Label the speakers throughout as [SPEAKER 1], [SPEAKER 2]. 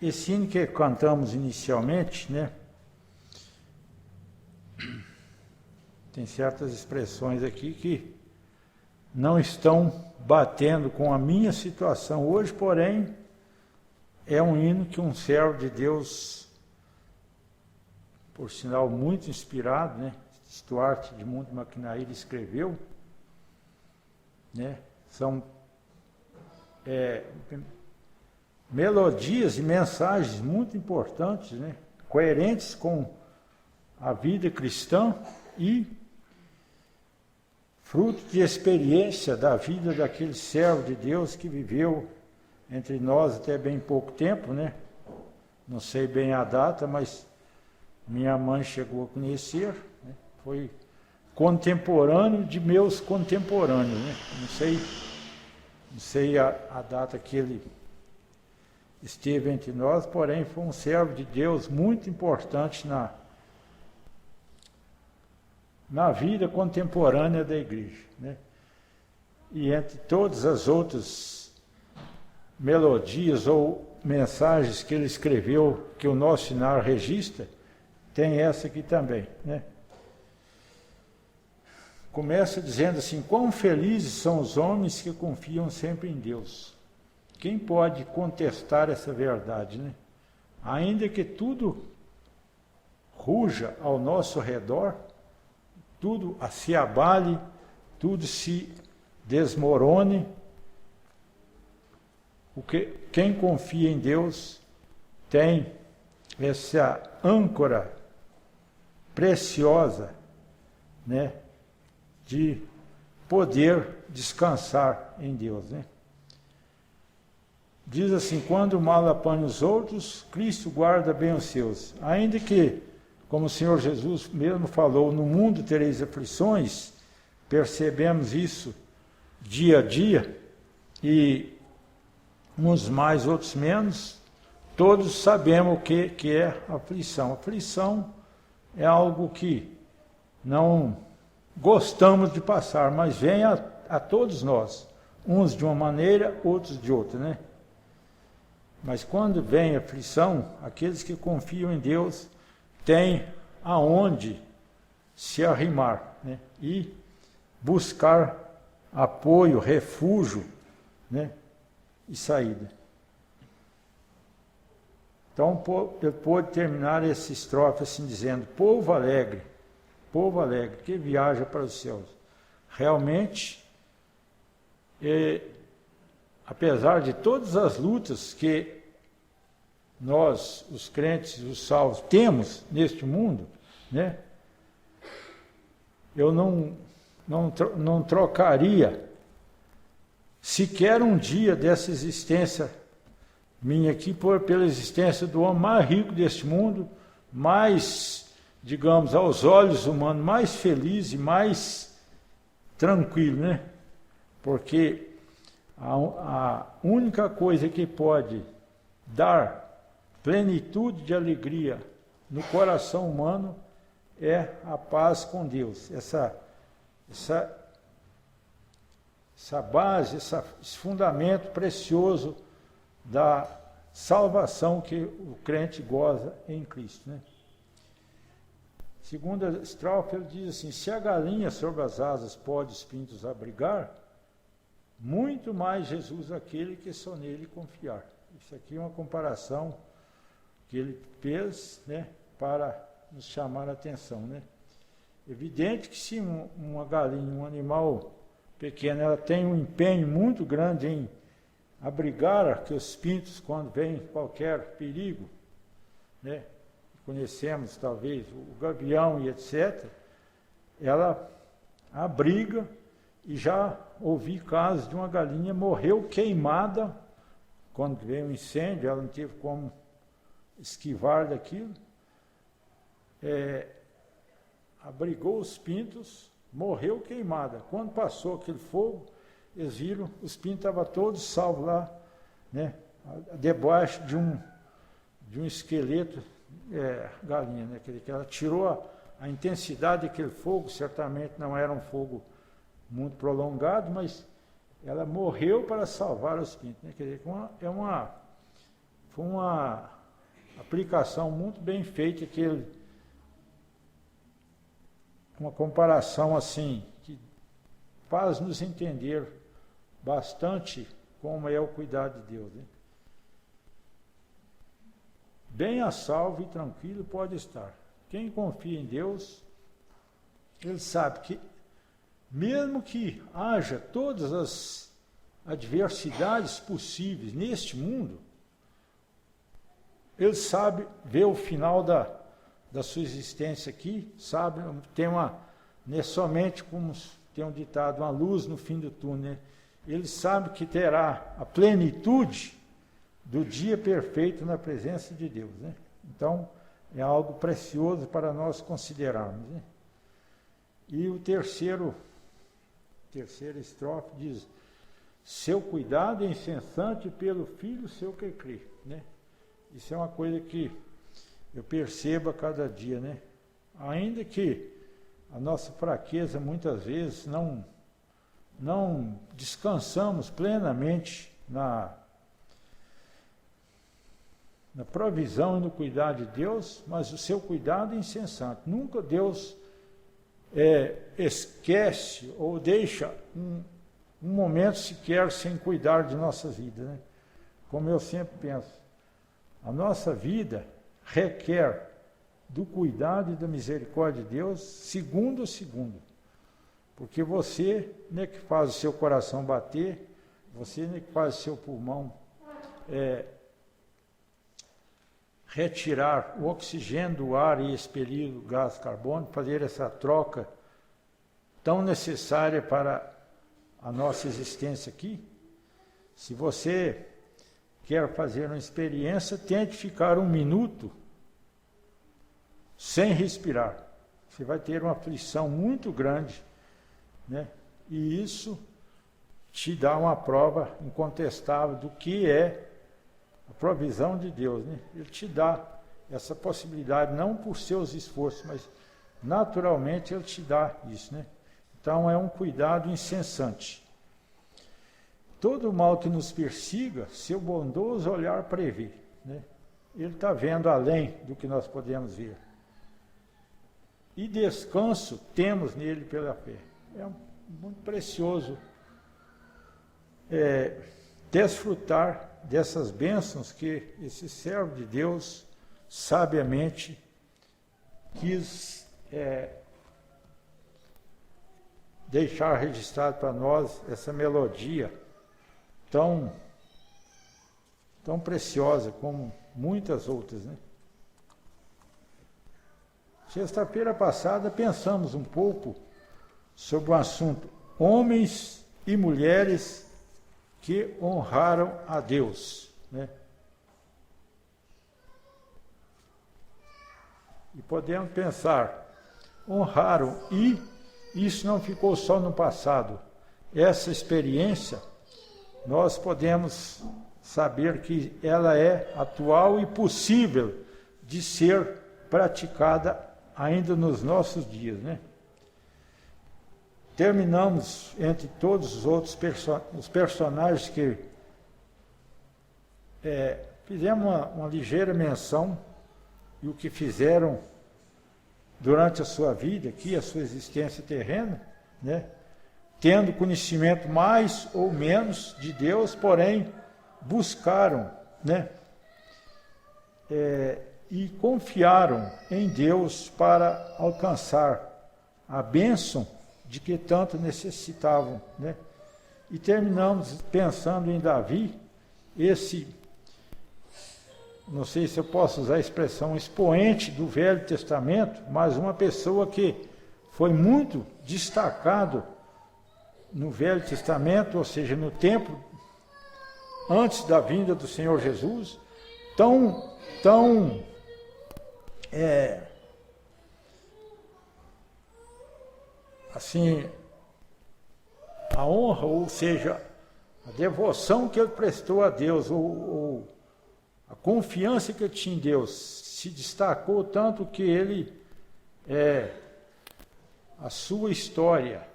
[SPEAKER 1] esse hino que cantamos inicialmente, né? Tem certas expressões aqui que não estão batendo com a minha situação hoje, porém, é um hino que um servo de Deus, por sinal muito inspirado, né? Stuart de Mundo Maquinaíra escreveu, né? São melodias e mensagens muito importantes, né? Coerentes com a vida cristã e fruto de experiência da vida daquele servo de Deus que viveu entre nós até bem pouco tempo, né? Não sei bem a data, mas minha mãe chegou a conhecer, né? Foi contemporâneo de meus contemporâneos, né? Não sei a data que ele esteve entre nós, porém foi um servo de Deus muito importante na vida contemporânea da igreja, né? E entre todas as outras melodias ou mensagens que ele escreveu, que o nosso sinal registra, tem essa aqui também, né? Começa dizendo assim: quão felizes são os homens que confiam sempre em Deus. Quem pode contestar essa verdade, né? Ainda que tudo ruja ao nosso redor, tudo se abale, tudo se desmorone, quem confia em Deus tem essa âncora preciosa, né, de poder descansar em Deus, né? Diz assim: quando o mal apanha os outros, Cristo guarda bem os seus. Ainda que, como o Senhor Jesus mesmo falou, no mundo tereis aflições, percebemos isso dia a dia, e uns mais, outros menos, todos sabemos o que é aflição. Aflição é algo que não gostamos de passar, mas vem a todos nós, uns de uma maneira, outros de outra, né? Mas quando vem a aflição, aqueles que confiam em Deus têm aonde se arrimar, né? E buscar apoio, refúgio, né? E saída. Então, eu pude terminar essa estrofe assim, dizendo: povo alegre, que viaja para os céus. Realmente, apesar de todas as lutas que nós, os crentes, os salvos, temos neste mundo, né? Eu não trocaria sequer um dia dessa existência minha aqui pela existência do homem mais rico deste mundo, mais, digamos, aos olhos humanos, mais feliz e mais tranquilo, né? Porque a única coisa que pode dar plenitude de alegria no coração humano é a paz com Deus. Essa base, esse fundamento precioso da salvação que o crente goza em Cristo, né? Segunda estrofe, ele diz assim: se a galinha sobre as asas pode os pintos abrigar, muito mais Jesus aquele que só nele confiar. Isso aqui é uma comparação que ele fez, né, para nos chamar a atenção, né? Evidente que se uma galinha, um animal pequeno, ela tem um empenho muito grande em abrigar que os pintos quando vem qualquer perigo, né? Conhecemos talvez o gavião e etc. Ela abriga, e já ouvi casos de uma galinha morreu queimada quando veio um incêndio, ela não teve como esquivar daquilo, abrigou os pintos, morreu queimada. Quando passou aquele fogo, eles viram, os pintos estavam todos salvos lá, né, debaixo de um esqueleto, galinha, né, que ela tirou a intensidade daquele fogo, certamente não era um fogo muito prolongado, mas ela morreu para salvar os pintos, né? Quer dizer, foi uma aplicação muito bem feita, uma comparação assim, que faz nos entender bastante como é o cuidado de Deus, né? Bem a salvo e tranquilo pode estar. Quem confia em Deus, ele sabe que, mesmo que haja todas as adversidades possíveis neste mundo, ele sabe ver o final da sua existência aqui, sabe, tem não é somente como tem um ditado, uma luz no fim do túnel, né? Ele sabe que terá a plenitude do dia perfeito na presença de Deus, né? Então, é algo precioso para nós considerarmos, né? E o terceira estrofe diz: seu cuidado é incessante pelo filho seu que crê, né? Isso é uma coisa que eu percebo a cada dia, né? Ainda que a nossa fraqueza muitas vezes não descansamos plenamente na provisão e no cuidado de Deus, mas o seu cuidado é incessante. Nunca Deus esquece ou deixa um momento sequer sem cuidar de nossa vida, né? Como eu sempre penso, a nossa vida requer do cuidado e da misericórdia de Deus segundo a segundo. Porque você é que faz o seu coração bater, você é que faz o seu pulmão retirar o oxigênio do ar e expelir o gás carbônico, fazer essa troca tão necessária para a nossa existência aqui. Se você quer fazer uma experiência, tente ficar 1 minuto sem respirar. Você vai ter uma aflição muito grande, né? E isso te dá uma prova incontestável do que é a provisão de Deus, né? Ele te dá essa possibilidade, não por seus esforços, mas naturalmente Ele te dá isso, né? Então é um cuidado incessante. Todo mal que nos persiga, seu bondoso olhar prevê, né? Ele está vendo além do que nós podemos ver. E descanso temos nele pela fé. É muito precioso desfrutar dessas bênçãos que esse servo de Deus sabiamente quis deixar registrado para nós, essa melodia tão preciosa como muitas outras, né? Sexta-feira passada pensamos um pouco sobre o assunto homens e mulheres que honraram a Deus, né? E podemos pensar, honraram, e isso não ficou só no passado. Essa experiência, nós podemos saber que ela é atual e possível de ser praticada ainda nos nossos dias, né? Terminamos, entre todos os outros os personagens que fizemos uma ligeira menção e o que fizeram durante a sua vida aqui, a sua existência terrena, né? Tendo conhecimento mais ou menos de Deus, porém buscaram, né? E confiaram em Deus para alcançar a bênção de que tanto necessitavam, né? E terminamos pensando em Davi, não sei se eu posso usar a expressão, expoente do Velho Testamento, mas uma pessoa que foi muito destacado no Velho Testamento, ou seja, no tempo antes da vinda do Senhor Jesus, assim, a honra, ou seja, a devoção que ele prestou a Deus, ou a confiança que ele tinha em Deus, se destacou tanto que ele, a sua história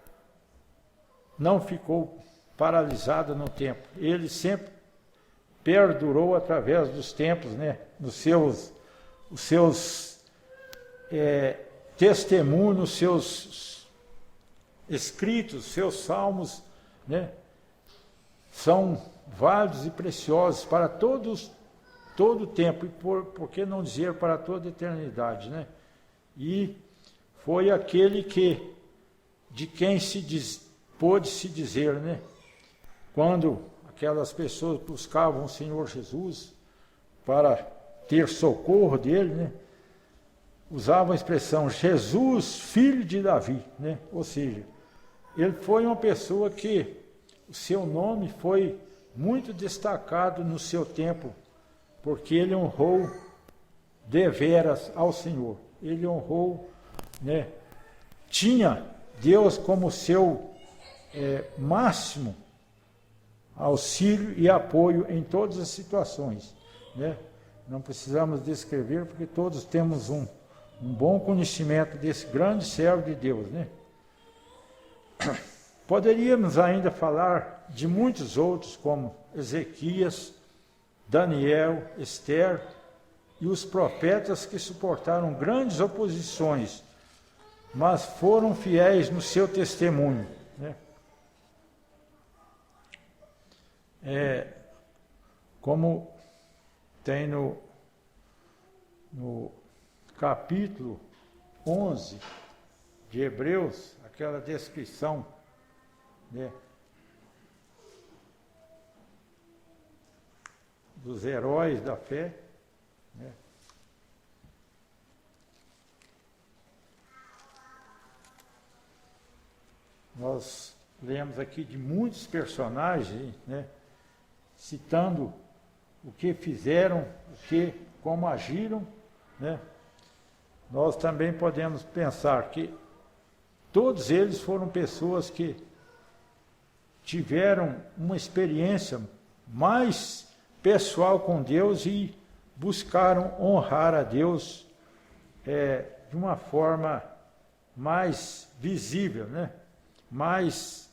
[SPEAKER 1] não ficou paralisada no tempo. Ele sempre perdurou através dos tempos, né? Os seus testemunhos, seus escritos, seus salmos, né? São válidos e preciosos para todo o tempo, e por que não dizer para toda a eternidade, né? E foi aquele de quem pôde se dizer, né? Quando aquelas pessoas buscavam o Senhor Jesus para ter socorro dele, né? Usavam a expressão Jesus, filho de Davi, né? Ou seja, ele foi uma pessoa que o seu nome foi muito destacado no seu tempo, porque ele honrou deveras ao Senhor. Ele honrou, né? Tinha Deus como seu máximo auxílio e apoio em todas as situações, né? Não precisamos descrever, porque todos temos um bom conhecimento desse grande servo de Deus, né? Poderíamos ainda falar de muitos outros, como Ezequias, Daniel, Esther e os profetas que suportaram grandes oposições, mas foram fiéis no seu testemunho, né? Como tem no capítulo 11 de Hebreus, aquela descrição, né, dos heróis da fé, né? Nós lemos aqui de muitos personagens, né, citando o que fizeram, como agiram, né? Nós também podemos pensar que todos eles foram pessoas que tiveram uma experiência mais pessoal com Deus e buscaram honrar a Deus de uma forma mais visível, né? Mais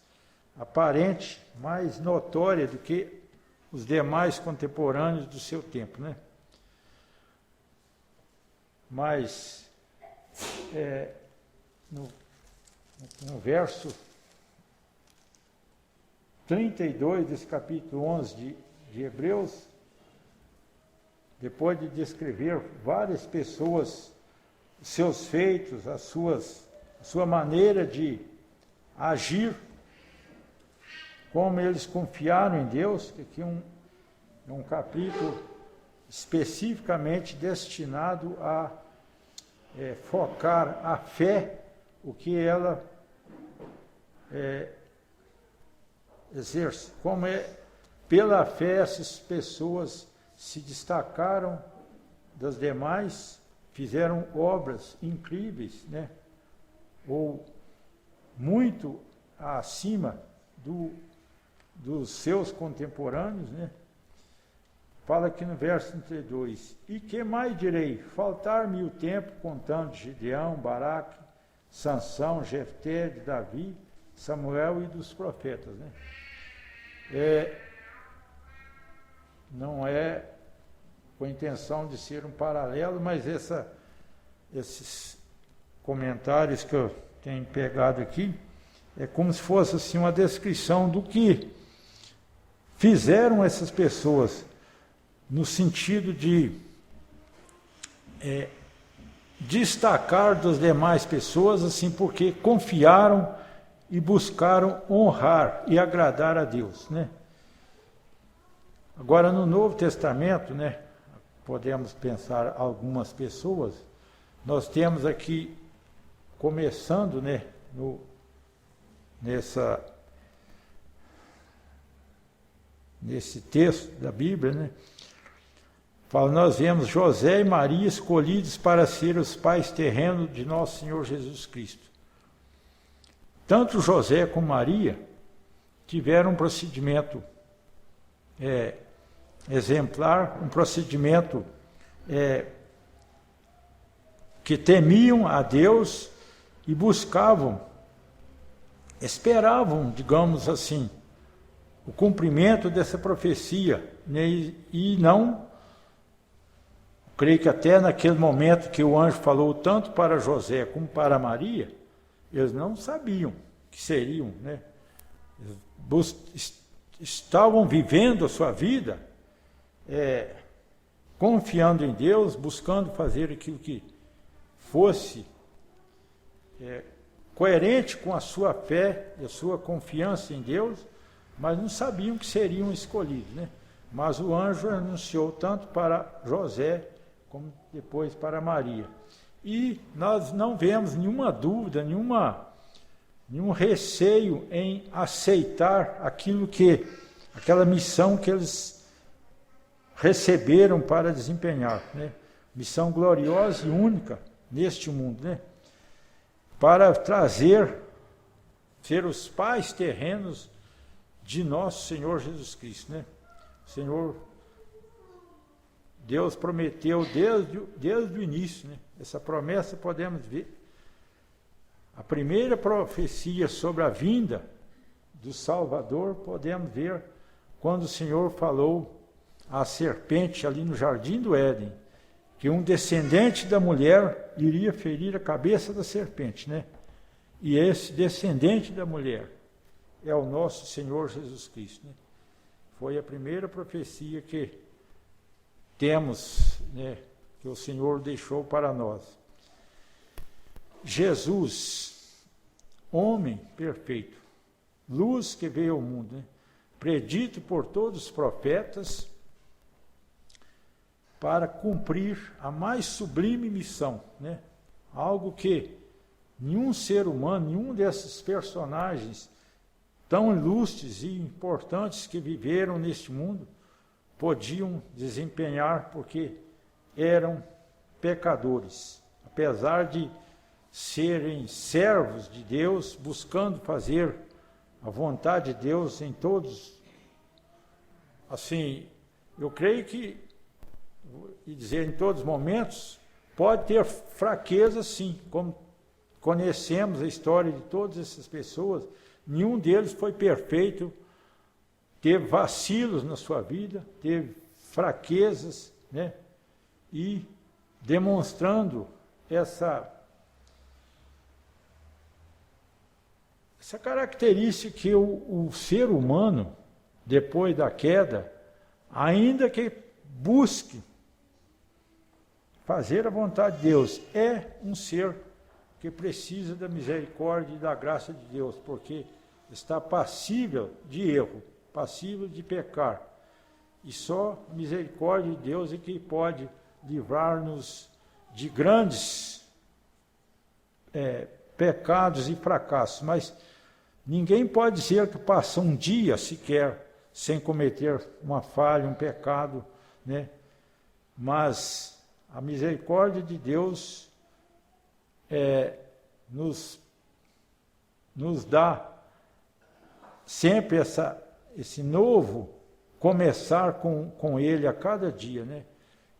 [SPEAKER 1] aparente, mais notória do que os demais contemporâneos do seu tempo, né? Mas no verso 32 desse capítulo 11 de Hebreus, depois de descrever várias pessoas, seus feitos, a sua maneira de agir, como eles confiaram em Deus, que aqui é um capítulo especificamente destinado a focar a fé, o que ela exerce, como pela fé essas pessoas se destacaram das demais, fizeram obras incríveis, né? Ou muito acima dos seus contemporâneos, né? Fala aqui no verso 32, e que mais direi? Faltar-me o tempo contando de Gideão, Baraque, Sansão, Jefté, de Davi, Samuel e dos profetas, né? Não é com a intenção de ser um paralelo, mas esses comentários que eu tenho pegado aqui, é como se fosse assim, uma descrição do que fizeram essas pessoas, no sentido de destacar das demais pessoas, assim, porque confiaram e buscaram honrar e agradar a Deus, né? Agora, no Novo Testamento, né, podemos pensar algumas pessoas, nós temos aqui, começando, né, nesse texto da Bíblia, né, fala, nós vemos José e Maria escolhidos para ser os pais terrenos de nosso Senhor Jesus Cristo. Tanto José como Maria tiveram um procedimento exemplar, um procedimento que temiam a Deus e buscavam, esperavam, digamos assim, o cumprimento dessa profecia, né? E não, creio que até naquele momento que o anjo falou tanto para José como para Maria, eles não sabiam que seriam, né? Estavam vivendo a sua vida confiando em Deus, buscando fazer aquilo que fosse coerente com a sua fé e a sua confiança em Deus, mas não sabiam que seriam escolhidos, né? Mas o anjo anunciou tanto para José como depois para Maria. E nós não vemos nenhuma dúvida, nenhum receio em aceitar aquela missão que eles receberam para desempenhar, né? Missão gloriosa e única neste mundo, né? Para ser os pais terrenos de nosso Senhor Jesus Cristo, né? O Senhor, Deus prometeu desde o início, né? Essa promessa podemos ver. A primeira profecia sobre a vinda do Salvador podemos ver quando o Senhor falou à serpente ali no jardim do Éden, que um descendente da mulher iria ferir a cabeça da serpente, né? E esse descendente da mulher é o nosso Senhor Jesus Cristo, né? Foi a primeira profecia que temos, né, que o Senhor deixou para nós. Jesus, homem perfeito, luz que veio ao mundo, né? Predito por todos os profetas, para cumprir a mais sublime missão, né? Algo que nenhum ser humano, nenhum desses personagens tão ilustres e importantes que viveram neste mundo podiam desempenhar, porque eram pecadores. Apesar de serem servos de Deus, buscando fazer a vontade de Deus em todos, assim, eu creio que, e dizer em todos os momentos, pode ter fraqueza sim, como conhecemos a história de todas essas pessoas, nenhum deles foi perfeito, teve vacilos na sua vida, teve fraquezas, né? E demonstrando essa característica que o ser humano, depois da queda, ainda que busque fazer a vontade de Deus, é um ser que precisa da misericórdia e da graça de Deus, porque está passível de erro, passível de pecar. E só a misericórdia de Deus é que pode livrar-nos de grandes pecados e fracassos. Mas ninguém pode dizer que passa um dia sequer sem cometer uma falha, um pecado, né? Mas a misericórdia de Deus nos dá sempre esse novo começar com Ele a cada dia, né?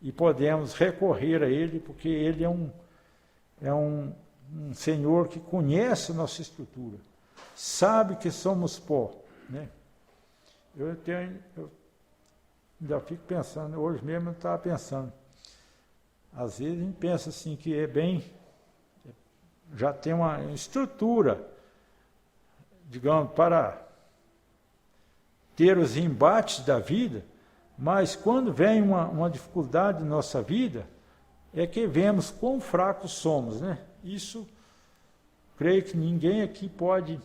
[SPEAKER 1] E podemos recorrer a Ele, porque Ele é um Senhor que conhece a nossa estrutura, sabe que somos pó, né? Eu ainda fico pensando, hoje mesmo eu estava pensando, às vezes a gente pensa assim que já tem uma estrutura, digamos, para ter os embates da vida, mas quando vem uma dificuldade na nossa vida, é que vemos quão fracos somos, né? Isso, creio que ninguém aqui pode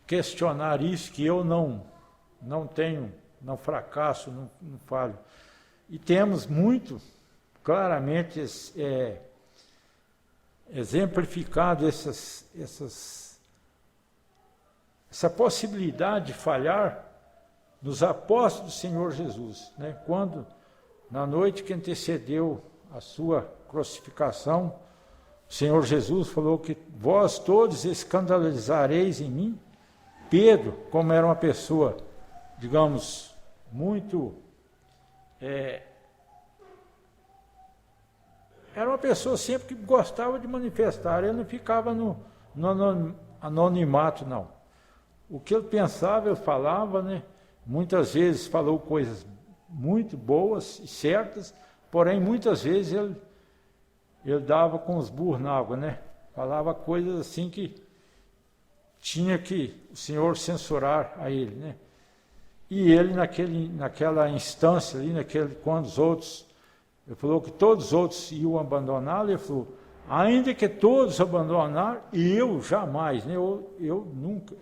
[SPEAKER 1] questionar isso, que eu não tenho, não fracasso, não falho. E temos muito claramente exemplificado essa possibilidade de falhar nos apóstolos do Senhor Jesus, né? Quando, na noite que antecedeu a sua crucificação, o Senhor Jesus falou que vós todos escandalizareis em mim. Pedro, como era uma pessoa, digamos, muito... era uma pessoa sempre que gostava de manifestar, ele não ficava no anonimato, não. o que ele pensava, ele falava, né? Muitas vezes falou coisas muito boas e certas, porém muitas vezes ele dava com os burros na água, né? Falava coisas assim que tinha que o Senhor censurar a ele, né? E ele naquela instância ali, quando os outros, ele falou que todos os outros iam abandoná-lo, ele falou, ainda que todos abandonaram, eu jamais, né? Eu nunca.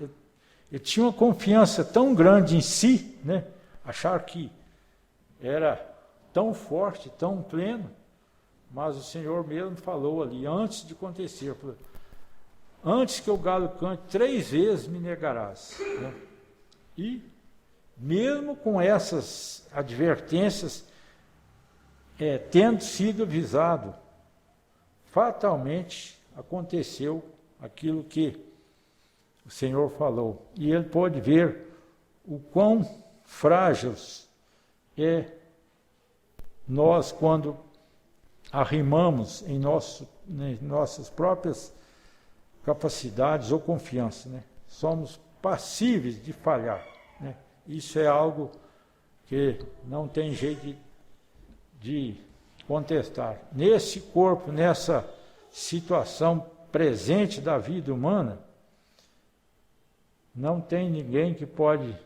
[SPEAKER 1] Ele tinha uma confiança tão grande em si, né? Achar que era tão forte, tão pleno, mas o Senhor mesmo falou ali, antes de acontecer, falou, antes que o galo cante 3 vezes me negarás. Né? E mesmo com essas advertências, tendo sido avisado, fatalmente aconteceu aquilo que o Senhor falou. E ele pôde ver o quão frágeis nós, quando arrimamos em nossas próprias capacidades ou confiança, né? Somos passíveis de falhar, né? Isso é algo que não tem jeito de contestar. Nesse corpo, nessa situação presente da vida humana, não tem ninguém que pode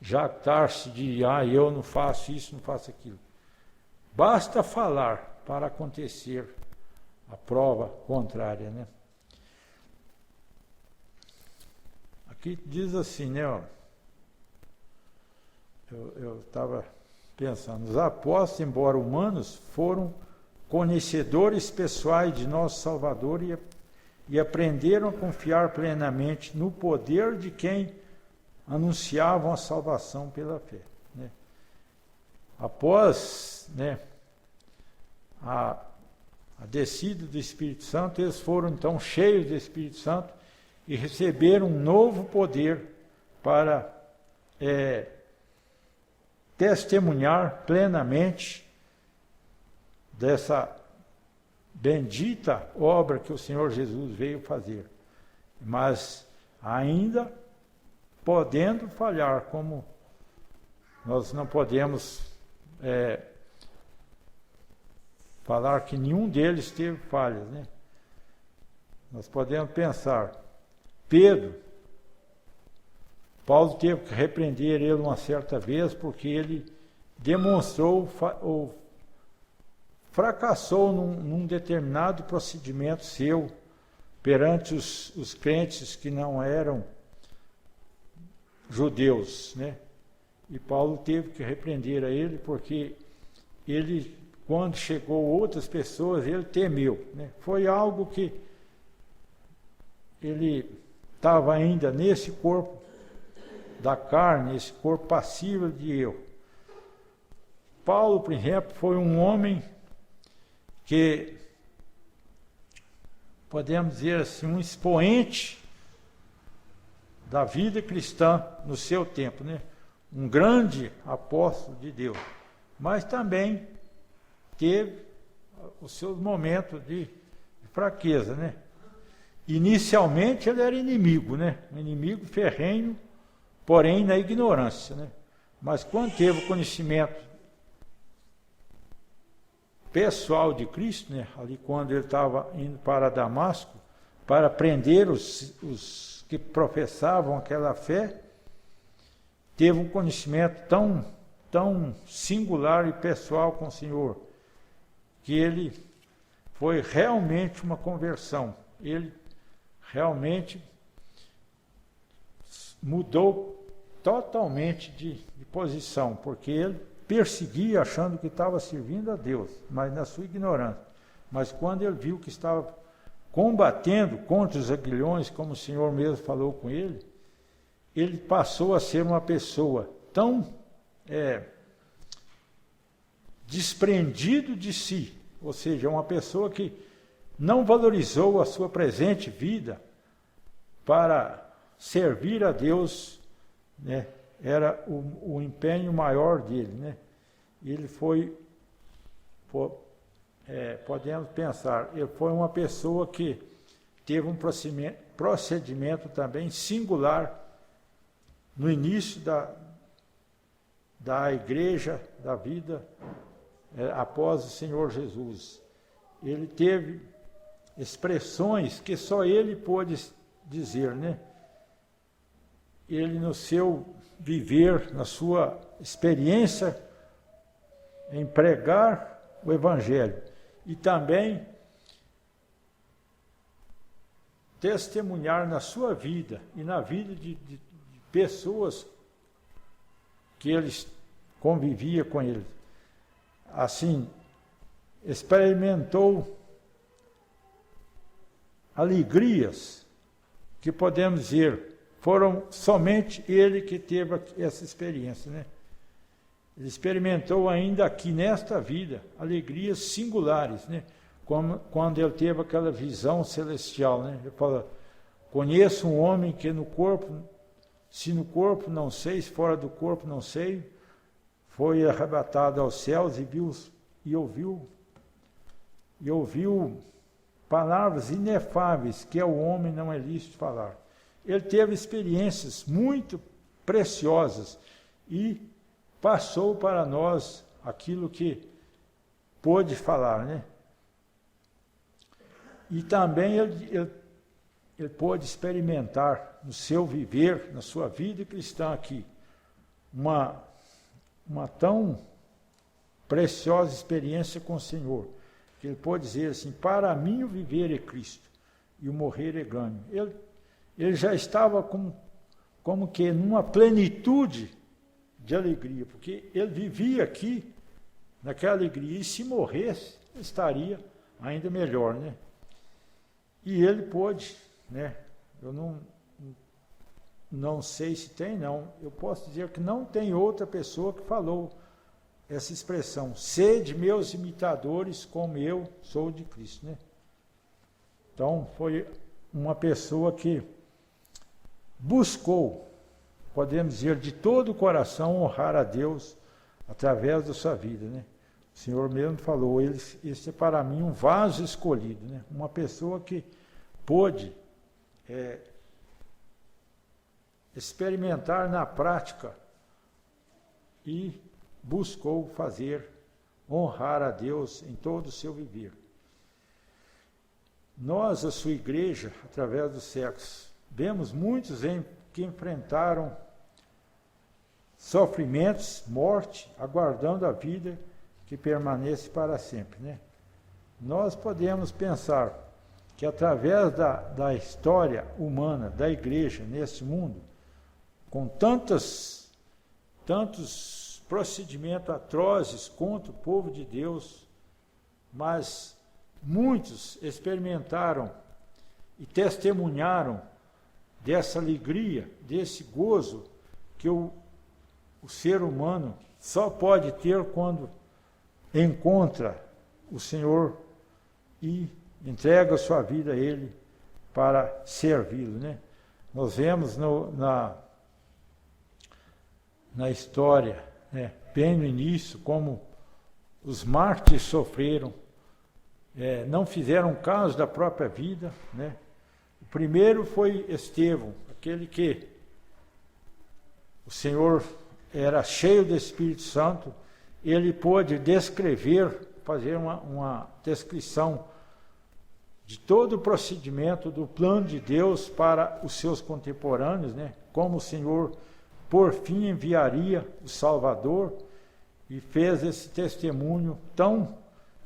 [SPEAKER 1] jactar-se de, eu não faço isso, não faço aquilo. Basta falar para acontecer a prova contrária, né? Aqui diz assim, né? Ó, eu estava pensando, os apóstolos, embora humanos, foram conhecedores pessoais de nosso Salvador e aprenderam a confiar plenamente no poder de quem anunciavam a salvação pela fé. Né? Após, né, a descida do Espírito Santo, eles foram então cheios do Espírito Santo e receberam um novo poder para testemunhar plenamente dessa bendita obra que o Senhor Jesus veio fazer. Mas ainda podendo falhar, como nós não podemos falar que nenhum deles teve falhas, né? Nós podemos pensar, Paulo teve que repreender ele uma certa vez porque ele demonstrou ou fracassou num determinado procedimento seu perante os crentes que não eram judeus, né? E Paulo teve que repreender a ele porque ele, quando chegou outras pessoas, ele temeu, né? Foi algo que ele estava ainda nesse corpo da carne, esse corpo passível de erro. Paulo, por exemplo, foi um homem que, podemos dizer assim, um expoente da vida cristã no seu tempo, né? Um grande apóstolo de Deus, mas também teve os seus momentos de fraqueza, né? Inicialmente ele era inimigo, né? Um inimigo ferrenho, porém na ignorância, né? Mas quando teve o conhecimento pessoal de Cristo, né? Ali quando ele estava indo para Damasco, para prender os que professavam aquela fé, teve um conhecimento tão singular e pessoal com o Senhor, que ele foi realmente uma conversão. Ele realmente mudou totalmente de posição, porque ele perseguia achando que estava servindo a Deus, mas na sua ignorância. Mas quando ele viu que estava combatendo contra os aguilhões, como o Senhor mesmo falou com ele, ele passou a ser uma pessoa tão desprendido de si, ou seja, uma pessoa que não valorizou a sua presente vida para servir a Deus, né? Era o empenho maior dele, né? Ele podemos pensar, ele foi uma pessoa que teve um procedimento também singular no início da igreja, da vida, após o Senhor Jesus. Ele teve expressões que só ele pôde dizer, né? Ele, no seu viver, na sua experiência em pregar o Evangelho e também testemunhar na sua vida e na vida de pessoas que eles convivia com ele. Assim, experimentou alegrias que podemos dizer foram somente ele que teve essa experiência, né? Ele experimentou ainda aqui nesta vida alegrias singulares, né? Como quando ele teve aquela visão celestial, né? Ele fala: conheço um homem que no corpo, se no corpo não sei, se fora do corpo não sei, foi arrebatado aos céus e ouviu palavras inefáveis que ao homem não é lícito falar. Ele teve experiências muito preciosas e passou para nós aquilo que pôde falar, né? E também ele pôde experimentar no seu viver, na sua vida cristã aqui, uma tão preciosa experiência com o Senhor, que ele pôde dizer assim: para mim o viver é Cristo e o morrer é ganho. Ele já estava como que numa plenitude de alegria, porque ele vivia aqui naquela alegria, e se morresse, estaria ainda melhor, né? E ele pôde, né? Eu não sei se tem, não. Eu posso dizer que não tem outra pessoa que falou essa expressão: sede meus imitadores como eu sou de Cristo, né? Então, foi uma pessoa que buscou, podemos dizer, de todo o coração honrar a Deus através da sua vida, né? O Senhor mesmo falou: esse é para mim um vaso escolhido, né? Uma pessoa que pôde experimentar na prática e buscou honrar a Deus em todo o seu viver. Nós, a sua igreja, através dos séculos, vemos muitos que enfrentaram sofrimentos, morte, aguardando a vida que permanece para sempre, né? Nós podemos pensar que através da história humana, da igreja nesse mundo, com tantos procedimentos atrozes contra o povo de Deus, mas muitos experimentaram e testemunharam dessa alegria, desse gozo que o ser humano só pode ter quando encontra o Senhor e entrega a sua vida a Ele para servi-lo, né? Nós vemos na história, né, bem no início, como os mártires sofreram, não fizeram caso da própria vida, né? O primeiro foi Estevão, aquele que o Senhor era cheio do Espírito Santo, ele pôde descrever, fazer uma descrição de todo o procedimento do plano de Deus para os seus contemporâneos, né? Como o Senhor, por fim, enviaria o Salvador, e fez esse testemunho tão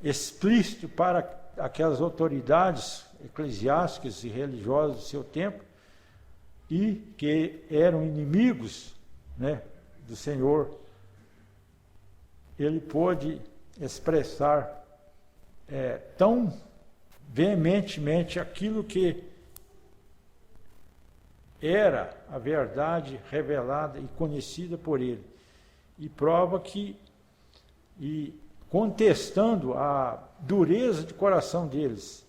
[SPEAKER 1] explícito para aquelas autoridades eclesiásticas e religiosas do seu tempo, e que eram inimigos, né, do Senhor. Ele pôde expressar tão veementemente aquilo que era a verdade revelada e conhecida por ele, e prova que, e contestando a dureza de coração deles,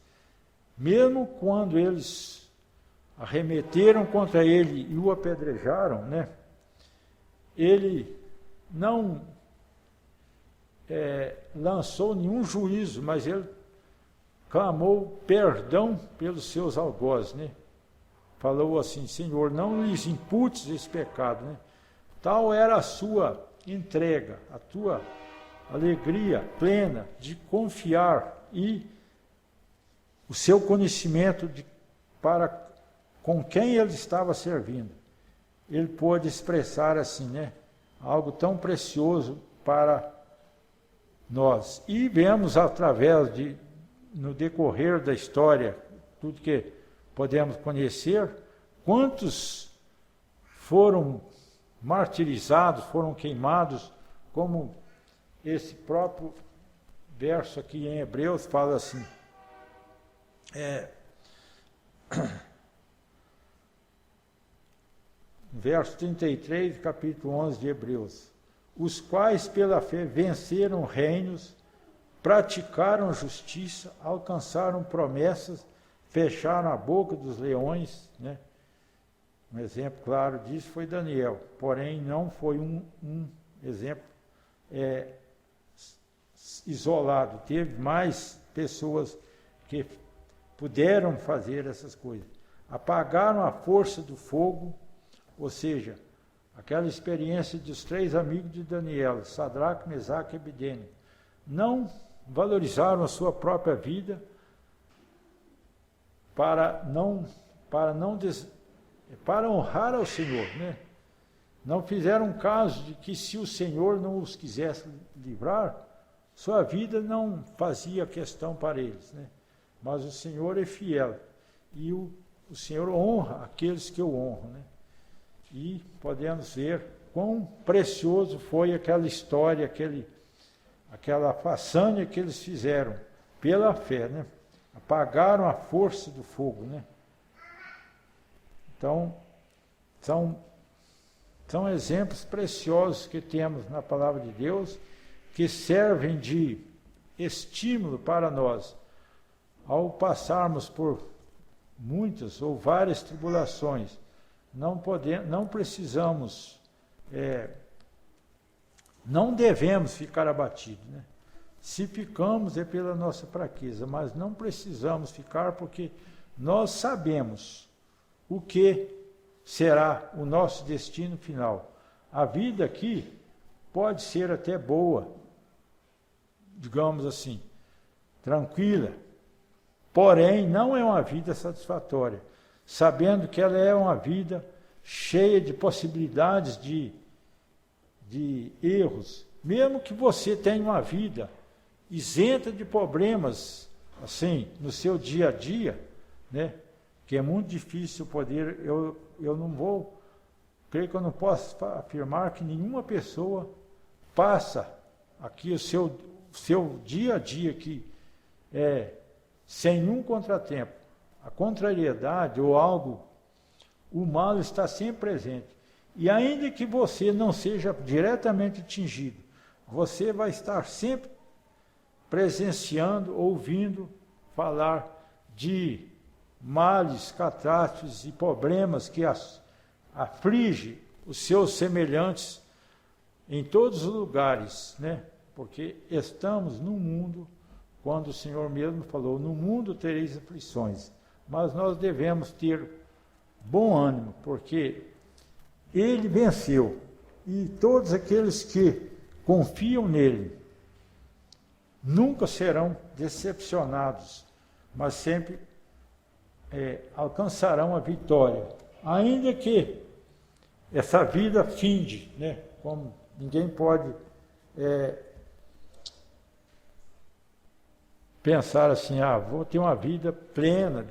[SPEAKER 1] mesmo quando eles arremeteram contra ele e o apedrejaram, né, ele não lançou nenhum juízo, mas ele clamou perdão pelos seus algozes, né? falou assim: Senhor, não lhes imputes esse pecado, né? Tal era a sua entrega, a tua alegria plena de confiar e o seu conhecimento para com quem ele estava servindo. Ele pôde expressar assim, né? Algo tão precioso para nós. E vemos através no decorrer da história, tudo que podemos conhecer, quantos foram martirizados, foram queimados, como esse próprio verso aqui em Hebreus fala assim, verso 33, capítulo 11 de Hebreus: os quais pela fé venceram reinos, praticaram justiça, alcançaram promessas, fecharam a boca dos leões, né? Um exemplo claro disso foi Daniel, porém não foi um exemplo isolado, teve mais pessoas que puderam fazer essas coisas. Apagaram a força do fogo, ou seja, aquela experiência dos 3 amigos de Daniel, Sadraque, Mesaque e Abednego, não valorizaram a sua própria vida para honrar ao Senhor, né? Não fizeram caso de que se o Senhor não os quisesse livrar, sua vida não fazia questão para eles, né? Mas o Senhor é fiel e o Senhor honra aqueles que o honram, né? E podemos ver quão precioso foi aquela história, aquela façanha que eles fizeram pela fé, né? Apagaram a força do fogo, né? Então, são exemplos preciosos que temos na palavra de Deus, que servem de estímulo para nós, ao passarmos por muitas ou várias tribulações. Não precisamos, não devemos ficar abatidos, né? Se ficamos é pela nossa fraqueza, mas não precisamos ficar, porque nós sabemos o que será o nosso destino final. A vida aqui pode ser até boa, digamos assim, tranquila, porém não é uma vida satisfatória, sabendo que ela é uma vida cheia de possibilidades de erros. Mesmo que você tenha uma vida isenta de problemas, assim, no seu dia a dia, né? Que é muito difícil poder, eu não vou, creio que eu não posso afirmar que nenhuma pessoa passa aqui o seu dia a dia aqui, sem nenhum contratempo. A contrariedade ou algo, o mal está sempre presente. E ainda que você não seja diretamente atingido, você vai estar sempre presenciando, ouvindo falar de males, catástrofes e problemas que aflige os seus semelhantes em todos os lugares, né? Porque estamos no mundo, quando o Senhor mesmo falou, no mundo tereis aflições, mas nós devemos ter bom ânimo, porque Ele venceu, e todos aqueles que confiam nele nunca serão decepcionados, mas sempre alcançarão a vitória, ainda que essa vida finde, né? Como ninguém pode pensar assim, vou ter uma vida plena,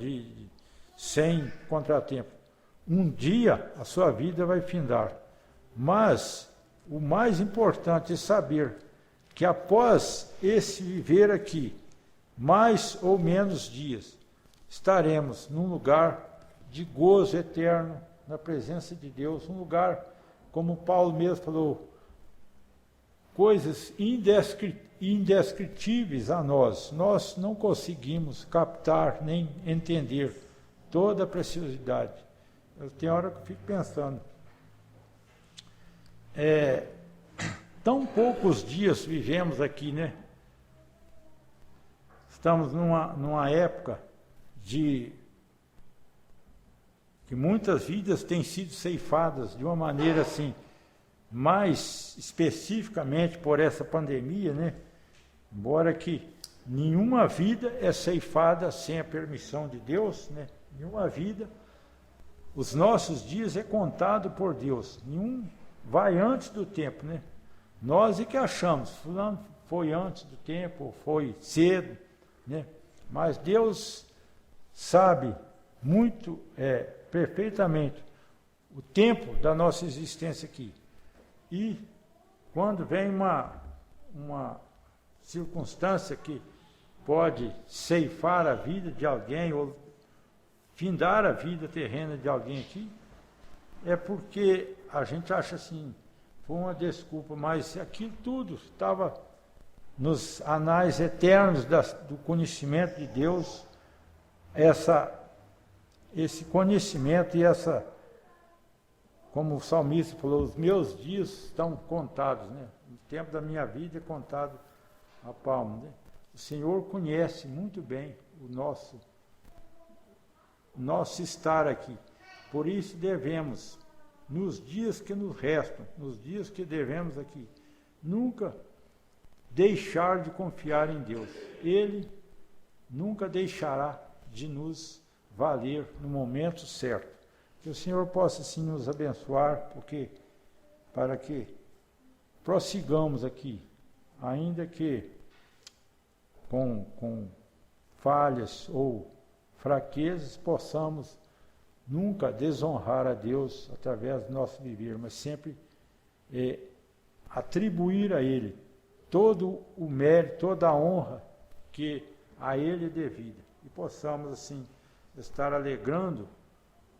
[SPEAKER 1] sem contratempo. Um dia a sua vida vai findar, mas o mais importante é saber que após esse viver aqui, mais ou menos dias, estaremos num lugar de gozo eterno, na presença de Deus, um lugar, como Paulo mesmo falou, coisas indescritíveis a nós. Nós não conseguimos captar nem entender toda a preciosidade. Tem hora que eu fico pensando, tão poucos dias vivemos aqui, né? Estamos numa época de que muitas vidas têm sido ceifadas de uma maneira assim, mais especificamente por essa pandemia, né? Embora que nenhuma vida é ceifada sem a permissão de Deus, né? Nenhuma vida, os nossos dias é contado por Deus, nenhum vai antes do tempo, né? Nós é que achamos, fulano foi antes do tempo, foi cedo, né? Mas Deus sabe muito, perfeitamente o tempo da nossa existência aqui. E quando vem uma circunstância que pode ceifar a vida de alguém ou findar a vida terrena de alguém aqui, é porque a gente acha assim, foi uma desculpa, mas aquilo tudo estava nos anais eternos do conhecimento de Deus, esse conhecimento e essa, como o salmista falou, os meus dias estão contados, né? O tempo da minha vida é contado a palmo, né? O Senhor conhece muito bem o nosso estar aqui. Por isso devemos, nos dias que nos restam, nos dias que devemos aqui, nunca deixar de confiar em Deus. Ele nunca deixará de nos valer no momento certo. Que o Senhor possa assim nos abençoar, para que prossigamos aqui, ainda que com falhas ou fraquezas, possamos nunca desonrar a Deus através do nosso viver, mas sempre atribuir a Ele todo o mérito, toda a honra que a Ele é devida. E possamos, assim, estar alegrando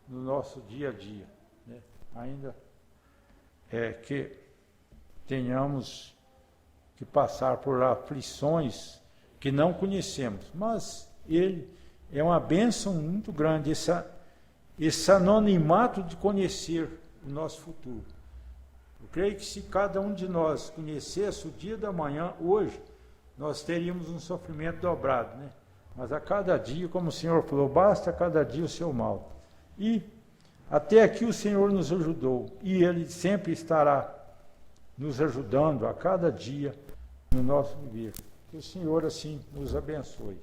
[SPEAKER 1] no nosso dia a dia, né? Ainda que tenhamos que passar por aflições que não conhecemos, mas Ele é uma bênção muito grande, esse anonimato de conhecer o nosso futuro. Eu creio que se cada um de nós conhecesse o dia da manhã, hoje, nós teríamos um sofrimento dobrado, né? Mas a cada dia, como o Senhor falou, basta a cada dia o seu mal. E até aqui o Senhor nos ajudou, e Ele sempre estará nos ajudando a cada dia no nosso viver. Que o Senhor assim nos abençoe.